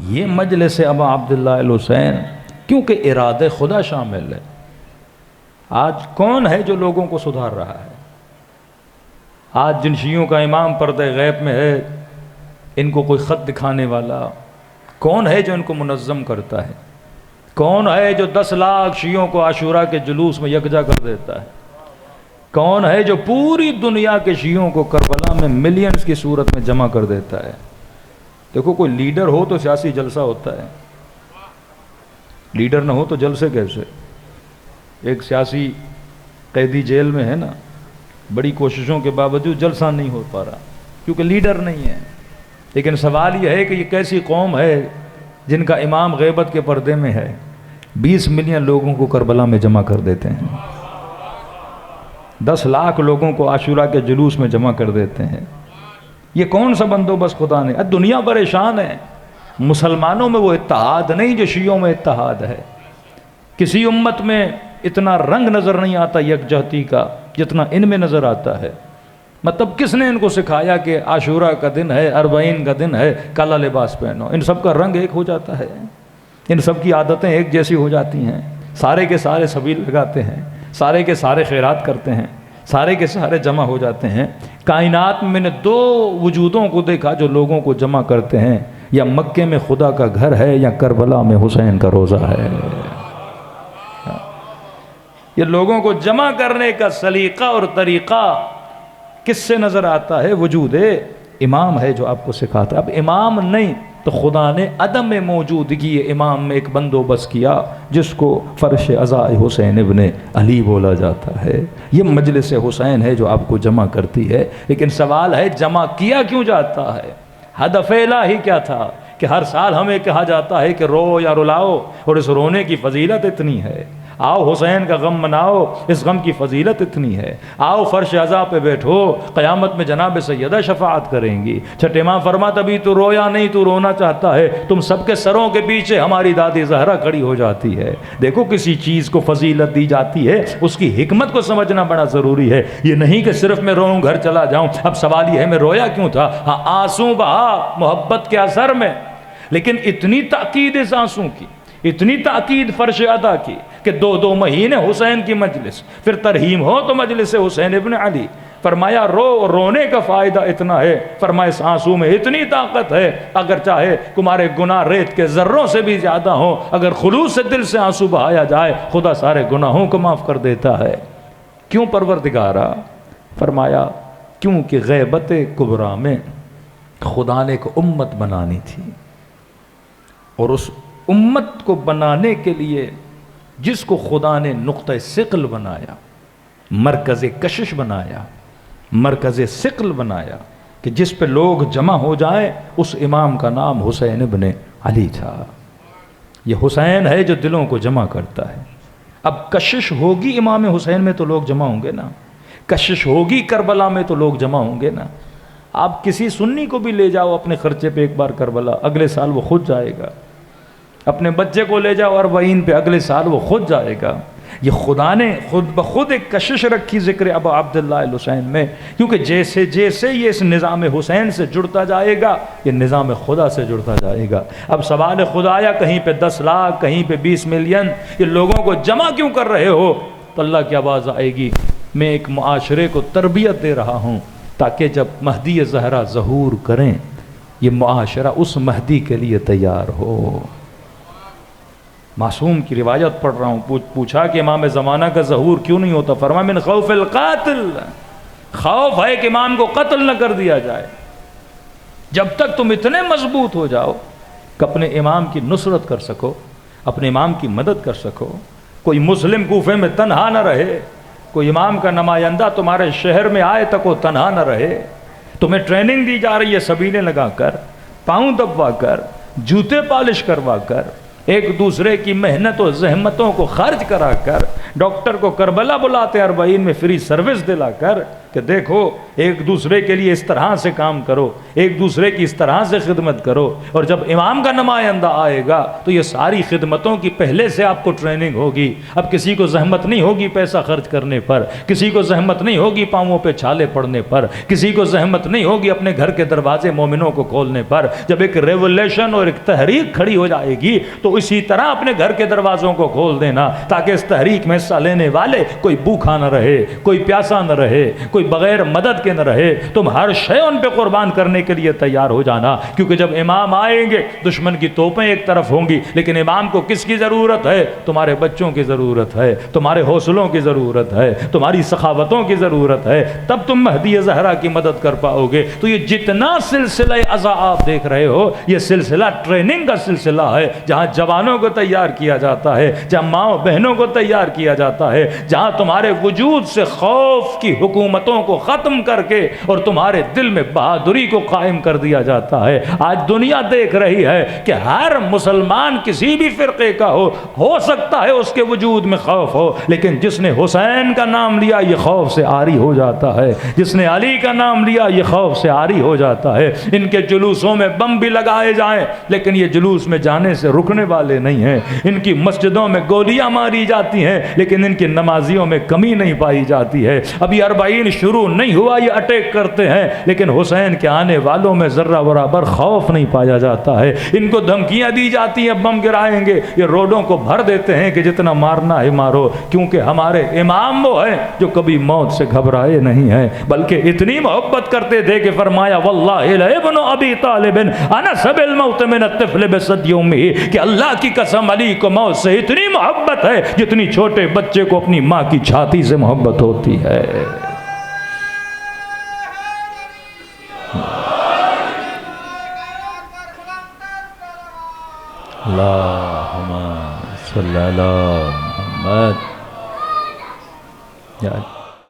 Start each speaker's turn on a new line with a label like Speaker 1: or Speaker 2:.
Speaker 1: یہ مجلس ابا عبداللہ الحسین، کیونکہ ارادہ خدا شامل ہے۔ آج کون ہے جو لوگوں کو سدھار رہا ہے؟ آج جن شیعوں کا امام پردہ غیب میں ہے، ان کو کوئی خط دکھانے والا کون ہے جو ان کو منظم کرتا ہے؟ کون ہے جو 10 لاکھ شیعوں کو عاشورہ کے جلوس میں یکجا کر دیتا ہے؟ کون ہے جو پوری دنیا کے شیعوں کو کربلا میں ملینز کی صورت میں جمع کر دیتا ہے؟ دیکھو، کوئی لیڈر ہو تو سیاسی جلسہ ہوتا ہے، لیڈر نہ ہو تو جلسے کیسے؟ ایک سیاسی قیدی جیل میں ہے نا، بڑی کوششوں کے باوجود جلسہ نہیں ہو پا رہا کیونکہ لیڈر نہیں ہے۔ لیکن سوال یہ ہے کہ یہ کیسی قوم ہے جن کا امام غیبت کے پردے میں ہے، 20 ملین لوگوں کو کربلا میں جمع کر دیتے ہیں، 10 لاکھ لوگوں کو عاشورہ کے جلوس میں جمع کر دیتے ہیں۔ یہ کون سا بندوبست خدا نے؟ دنیا پریشان ہے۔ مسلمانوں میں وہ اتحاد نہیں جو شیعوں میں اتحاد ہے۔ کسی امت میں اتنا رنگ نظر نہیں آتا یکجہتی کا جتنا ان میں نظر آتا ہے۔ مطلب کس نے ان کو سکھایا کہ عاشورہ کا دن ہے، 40 کا دن ہے، کالا لباس پہنو؟ ان سب کا رنگ ایک ہو جاتا ہے، ان سب کی عادتیں ایک جیسی ہو جاتی ہیں، سارے کے سارے سبیل لگاتے ہیں، سارے کے سارے خیرات کرتے ہیں، سارے کے سارے جمع ہو جاتے ہیں۔ کائنات میں نے 2 وجودوں کو دیکھا جو لوگوں کو جمع کرتے ہیں، یا مکے میں خدا کا گھر ہے یا کربلا میں حسین کا روزہ ہے۔ یہ لوگوں کو جمع کرنے کا سلیقہ اور طریقہ کس سے نظر آتا ہے؟ وجود امام ہے جو آپ کو سکھاتا ہے۔ اب امام نہیں تو خدا نے عدم موجودگی امام میں ایک بندوبست کیا جس کو فرش عزاء حسین ابن علی بولا جاتا ہے۔ یہ مجلس حسین ہے جو آپ کو جمع کرتی ہے۔ لیکن سوال ہے جمع کیا کیوں جاتا ہے؟ ہدف الہی کیا تھا کہ ہر سال ہمیں کہا جاتا ہے کہ رو یا رلاؤ، اور اس رونے کی فضیلت اتنی ہے، آؤ حسین کا غم مناؤ، اس غم کی فضیلت اتنی ہے، آؤ فرش عزا پہ بیٹھو، قیامت میں جناب سیدہ شفاعت کریں گی۔ چھٹے ماں فرماتا ابھی تو رویا نہیں، تو رونا چاہتا ہے، تم سب کے سروں کے پیچھے ہماری دادی زہرا کھڑی ہو جاتی ہے۔ دیکھو، کسی چیز کو فضیلت دی جاتی ہے، اس کی حکمت کو سمجھنا بڑا ضروری ہے۔ یہ نہیں کہ صرف میں روؤں گھر چلا جاؤں۔ اب سوال یہ ہے میں رویا کیوں تھا؟ ہاں، آنسو بہا محبت کے اثر میں، لیکن اتنی تاکید اس آنسو کی، اتنی تاکید فرش ادا کی کہ 2 مہینے حسین کی مجلس، پھر ترہیم ہو تو مجلس حسین ابن علی۔ فرمایا رونے کا فائدہ اتنا ہے، فرمایا اس آنسو میں اتنی طاقت ہے، اگر چاہے تمہارے گناہ ریت کے ذروں سے بھی زیادہ ہوں، اگر خلوص سے دل سے آنسو بہایا جائے، خدا سارے گناہوں کو معاف کر دیتا ہے۔ کیوں پروردگارا؟ فرمایا کیونکہ غیبت کبریٰ میں خدا نے ایک امت بنانی تھی، اور اس امت کو بنانے کے لیے جس کو خدا نے نقطہ ثقل بنایا، مرکز کشش بنایا، مرکز ثقل بنایا کہ جس پہ لوگ جمع ہو جائیں، اس امام کا نام حسین ابن علی تھا۔ یہ حسین ہے جو دلوں کو جمع کرتا ہے۔ اب کشش ہوگی امام حسین میں تو لوگ جمع ہوں گے نا، کشش ہوگی کربلا میں تو لوگ جمع ہوں گے نا۔ آپ کسی سنی کو بھی لے جاؤ اپنے خرچے پہ ایک بار کربلا، اگلے سال وہ خود جائے گا۔ اپنے بچے کو لے جاؤ 40 پہ، اگلے سال وہ خود جائے گا۔ یہ خدا نے خود بخود ایک کشش رکھی ذکر ابا عبداللہ الحسین میں، کیونکہ جیسے جیسے یہ اس نظام حسین سے جڑتا جائے گا، یہ نظام خدا سے جڑتا جائے گا۔ اب سوال خدایا کہیں پہ 10 لاکھ، کہیں پہ 20 ملین، یہ لوگوں کو جمع کیوں کر رہے ہو؟ تو اللہ کی آواز آئے گی، میں ایک معاشرے کو تربیت دے رہا ہوں تاکہ جب مہدی زہرا ظہور کریں، یہ معاشرہ اس مہدی کے لیے تیار ہو۔ معصوم کی روایت پڑھ رہا ہوں، پوچھا کہ امام زمانہ کا ظہور کیوں نہیں ہوتا؟ فرمایا من خوف القاتل، خوف ہے کہ امام کو قتل نہ کر دیا جائے۔ جب تک تم اتنے مضبوط ہو جاؤ کہ اپنے امام کی نصرت کر سکو، اپنے امام کی مدد کر سکو، کوئی مسلم کوفے میں تنہا نہ رہے، کوئی امام کا نمائندہ تمہارے شہر میں آئے تک وہ تنہا نہ رہے، تمہیں ٹریننگ دی جا رہی ہے سبیلیں لگا کر، پاؤں دبوا کر، جوتے پالش کروا کر، ایک دوسرے کی محنت و زحمتوں کو خرچ کرا کر، ڈاکٹر کو کربلا بلاتے 40 میں فری سروس دلا کر، کہ دیکھو ایک دوسرے کے لیے اس طرح سے کام کرو، ایک دوسرے کی اس طرح سے خدمت کرو، اور جب امام کا نمائندہ آئے گا تو یہ ساری خدمتوں کی پہلے سے آپ کو ٹریننگ ہوگی۔ اب کسی کو زحمت نہیں ہوگی پیسہ خرچ کرنے پر، کسی کو زحمت نہیں ہوگی پاؤں پہ چھالے پڑنے پر، کسی کو زحمت نہیں ہوگی اپنے گھر کے دروازے مومنوں کو کھولنے پر۔ جب ایک ریولیوشن اور ایک تحریک کھڑی ہو جائے گی تو اسی طرح اپنے گھر کے دروازوں کو کھول دینا، تاکہ اس تحریک میں حصہ لینے والے کوئی بھوکا نہ رہے، کوئی پیاسا نہ رہے، کوئی بغیر مدد کے نہ رہے۔ تم ہر شے ان پہ قربان کرنے کے لیے تیار ہو جانا، کیونکہ جب امام آئیں گے دشمن کی توپیں ایک طرف ہوں گی، لیکن امام کو کس کی ضرورت ہے؟ تمہارے بچوں کی ضرورت ہے، تمہارے حوصلوں کی ضرورت ہے، تمہاری سخاوتوں کی ضرورت ہے، تب تم مہدی زہرا کی مدد کر پاؤ گے۔ تو یہ جتنا سلسلہ عزا آپ دیکھ رہے ہو، یہ سلسلہ ٹریننگ کا سلسلہ ہے، جہاں جوانوں کو تیار کیا جاتا ہے، جہاں ماں بہنوں کو تیار کیا جاتا ہے، جہاں تمہارے وجود سے خوف کی حکومتوں کو ختم کر کے اور تمہارے دل میں بہادری کو قائم کر دیا جاتا ہے۔ آج دنیا دیکھ رہی ہے کہ ہر مسلمان کسی بھی فرقے کا ہو سکتا ہے اس کے وجود میں خوف ہو، لیکن جس نے حسین کا نام لیا یہ خوف سے عاری ہو جاتا ہے، جس نے علی کا نام لیا یہ خوف سے عاری ہو جاتا ہے۔ ان کے جلوسوں میں بم بھی لگائے جائیں لیکن یہ جلوس میں جانے سے رکنے والے نہیں ہیں، ان کی مسجدوں میں گولیاں ماری جاتی ہیں لیکن ان کی نمازیوں میں کمی نہیں پائی جاتی ہے۔ ابھی 40 شروع نہیں ہوا یہ اٹیک کرتے ہیں، لیکن حسین کے آنے والوں میں ذرہ برابر خوف نہیں پایا جاتا ہے۔ ان کو دھمکیاں دی جاتی ہیں بم گرائیں گے، یہ روڈوں کو بھر دیتے ہیں کہ جتنا مارنا ہے مارو، کیونکہ ہمارے امام وہ ہیں جو کبھی موت سے گھبرائے نہیں ہیں، بلکہ اتنی محبت کرتے تھے کہ فرمایا واللہ لابن ابی طالب انس بالموت من الطفل بصدی امہ، کہ اللہ کی قسم علی کو موت سے اتنی محبت ہے جتنی چھوٹے بچے کو اپنی ماں کی چھاتی سے محبت ہوتی ہے۔ اللہم صلی علی محمد۔